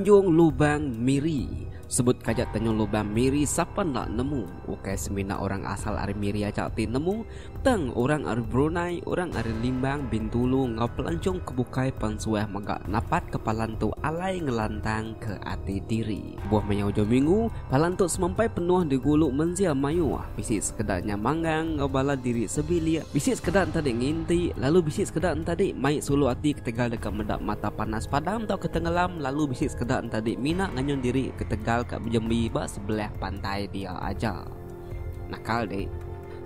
Tanjung Lubang Miri. Sebut kajak Tanjung Lubang Miri siapa nak nemu. Oke semina orang asal dari Miri aja ti nemu. Tang orang dari Brunei, orang dari Limbang, Bintulu ngau pelancong kebukai pansueh magak napat kepalantu alai ngelantang ke ati diri. Buah menyau jo minggu, palantu semampai penuh diguluk menzia mayu. Bisik sekedarnya manggang ngau bala diri sebilia. Bisik sekedar tadi nginti, lalu bisik sekedar tadi mai sulu ati ketegal dekat medak mata panas padam atau ketenggelam, lalu bisik sekedar tadi mina nganyon diri ketegal kat Jambi bak sebelah pantai dia aja. Nakal deh.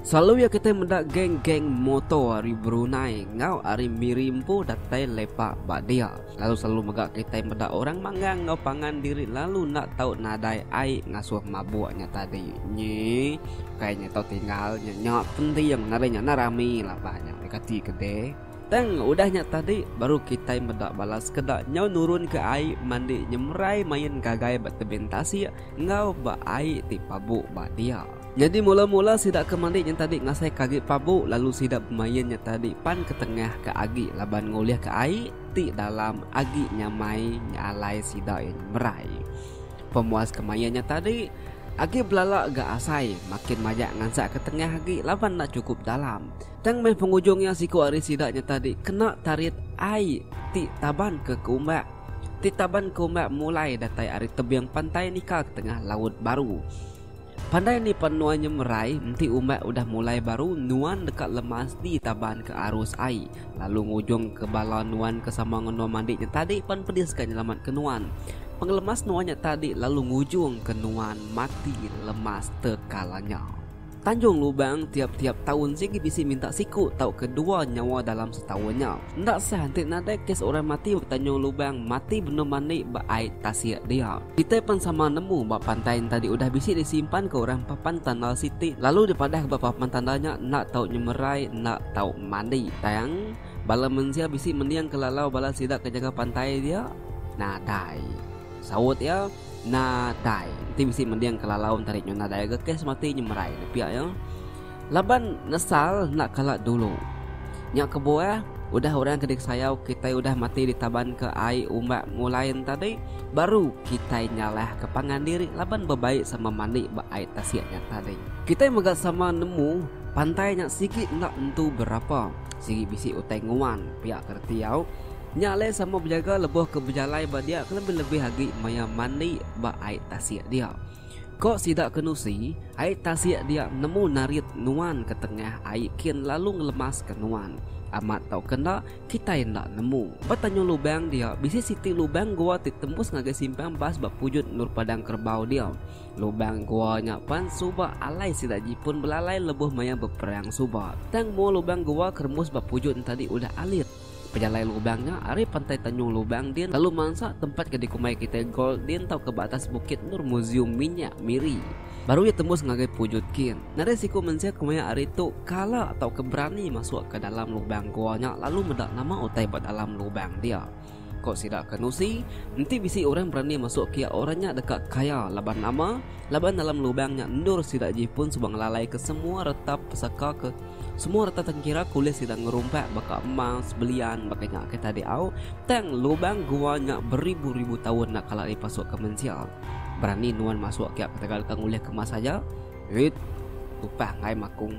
Selalu ya kita mendak geng-geng motor dari Brunei ngau ari mirimpu datai lepak bak dia. Lalu selalu megak kita mendak orang manggang ngau pangan diri lalu nak tahu nadai ai ngasuh mabuknya tadi. Nyi kayaknya tau tinggal nyok penting narenya narami lah banyak dekati gede. Teng udahnya tadi baru kita mendak balas kedak nyau nurun ke air mandi nyemrai main gagai bat tebentasi ngau ba air ti pabuk ba dia. Jadi mula-mula sidak ke mandi yang tadi ngasai kaget pabuk lalu sidak pemainnya tadi pan ke tengah ke agi laban nguliah ke air ti dalam agi nyamai nyalai sidak yang merai. Pemuas kemayannya tadi agi belalak gak asai makin majak ngansak ke tengah agi laban nak cukup dalam. Tang meh penghujungnya siku ari sidaknya tadi kena tarit air ti taban ke umbak. Ti taban ke umbak mulai datai ari tebiang pantai nikah ke tengah laut baru. Pandai ni penuanya merai nanti umbak udah mulai baru nuan dekat lemas di taban ke arus air. Lalu ngujung ke bala nuan ke sama ngono mandinya tadi pan pedis kan nyelamat ke nuan. Pengelemas nuannya tadi lalu ngujung ke nuan mati lemas tekalanya. Tanjung Lubang tiap-tiap tahun sigi bisi minta siku tahu kedua nyawa dalam setahunnya. Ndak sah nanti nada kes orang mati Tanjung Lubang mati benar mandi baik tasik dia. Kita pun sama nemu bak pantai tadi udah bisi disimpan ke orang papan tandal siti. Lalu dipadah ke papan tandanya nak tahu nyemerai nak tahu mandi. Tayang bala mensia bisi mendiang ke lalau bala sidak ke jaga pantai dia. Nadai. Sawut ya. Nadai nanti mesti mendiang kelalau tarik nyon nadai ke kes mati nyemerai pihak ya. Laban nesal nak kalah dulu. Nyak kebuah udah orang kedik sayau kita udah mati di taban ke air umbak mulai tadi baru kita nyalah ke pangan diri laban bebaik sama mandi ba air tasiaknya tadi. Kita megat sama nemu pantainya sikit nak entu berapa. Sigi bisi utai nguan pihak kertiau. Nyale sama berjaga lebuh ke berjalai ba dia lebih-lebih lagi maya mandi ba air tasiak dia. Kok sidak kenusi air tasiak dia nemu narit nuan ke tengah air kian lalu ngelemas ke nuan. Amat tau kena kita nak nemu. Tanjung Lubang dia bisi siti lubang gua ditembus ngagai simpang bas bak pujud nur padang kerbau dia. Lubang gua nyapan suba alai sidak jipun belalai lebuh maya berperang suba. Tang mo lubang gua kermus bak pujud tadi udah alit. Pejalai lubangnya ari pantai Tanjung Lubang din lalu mangsa tempat ke dikumai kita gol din tau ke batas Bukit Nur Museum Minyak Miri. Baru ya tembus ngagai pujud kin. Nah resiko mensia kumaya ari tu kala atau keberani masuk ke dalam lubang goanya lalu medak nama utai buat dalam lubang dia. Kok sidak kenusi nanti bisi orang berani masuk kia orangnya dekat kaya laban nama laban dalam lubangnya endur sidak jipun subang lalai ke semua retap pesaka ke semua rata tengkira kulit sidak ngerumpak baka emas belian bakanya kita diau tang lubang guanya beribu-ribu tahun nak kala dipasuk ke mensial. Berani nuan masuk kia ketegal kang ulih kemas saja. Wit lupa ngai makung.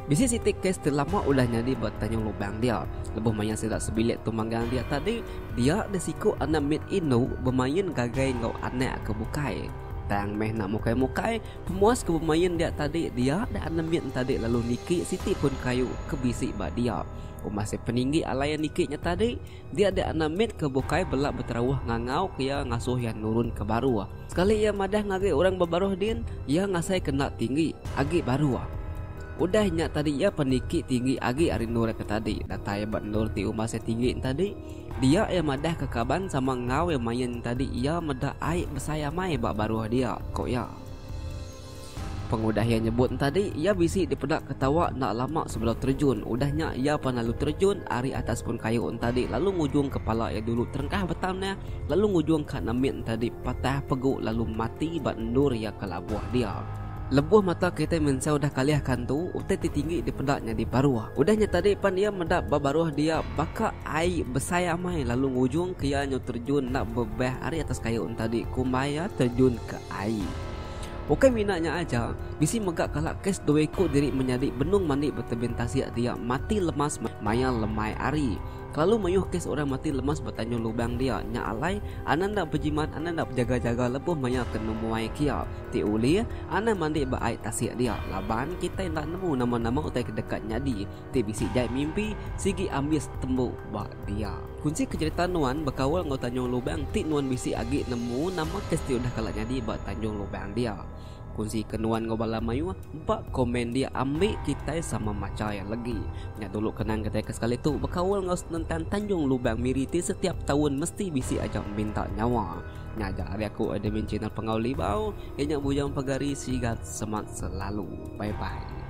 Bisi sitik kes terlama udah nyadi buat Tanjung Lubang dia. Lebuh mayan sidak sebilik tu manggang dia tadi. Dia desiko anak mit inu bermain gagai ngau anak kebukai. Tang meh nak mukai-mukai pemuas ke bermain dia tadi dia ada anak mit tadi lalu niki siti pun kayu ke bisik bak dia. Masih peninggi alayan nikiknya tadi dia ada anak mit kebukai belak berterawah ngangau kia ngasuh yang nurun ke baru. Sekali ia madah ngagai orang berbaruh din ia ngasai kena tinggi agi baru. Udah nyak tadi ya peniki tinggi agi ari nur ke tadi datai bat nur ti masih tinggi tadi dia ya madah ke kaban sama ngau yang main tadi ia medah air bersaya mai bak baru dia kok ya. Pengudah yang nyebut tadi ia bisi dipedak ketawa nak lama sebelum terjun. Udahnya ia panalu terjun ari atas pun kayu tadi lalu ngujung kepala ya dulu terengkah betamnya lalu ngujung kat namit tadi patah peguk lalu mati bat nur ya kelabuah dia. Lebuh mata kita mensau dah kaliahkan tu, utai tinggi di pendaknya di baruah. Udahnya tadi pan dia mendak baruah dia baka air besaya mai lalu ngujung kianya terjun nak bebeh hari atas kayu tadi kumaya terjun ke air. Oke minaknya aja, bisi megak kalak kes doeko diri menjadi benung mandi bertebentasi dia mati lemas maya lemai ari. Kalau mayuh kes orang mati lemas bertanya lubang dia nya alai ananda berjimat ananda jaga-jaga lebuh maya kena muai kia. Ti uli ana mandi baai tasik dia. Laban kita nak nemu nama-nama utai kedekatnya di. Ti bisi jai mimpi sigi ambis tembuk bak dia. Kunci keceritaan nuan berkawal ngau Tanjung Lubang ti nuan bisi agi nemu nama kes ti udah kalaknya di bak Tanjung Lubang dia. Kunci kenuan ngobala mayu bak komen dia ambil kita sama maca yang lagi. Nya dulu kenang kita sekali tu berkawal ngau tentang Tanjung Lubang Miriti setiap tahun mesti bisi ajak minta nyawa. Nya jadi aku ada channel Pengau Libau, ianya bujang pagari sigat semat selalu. Bye bye.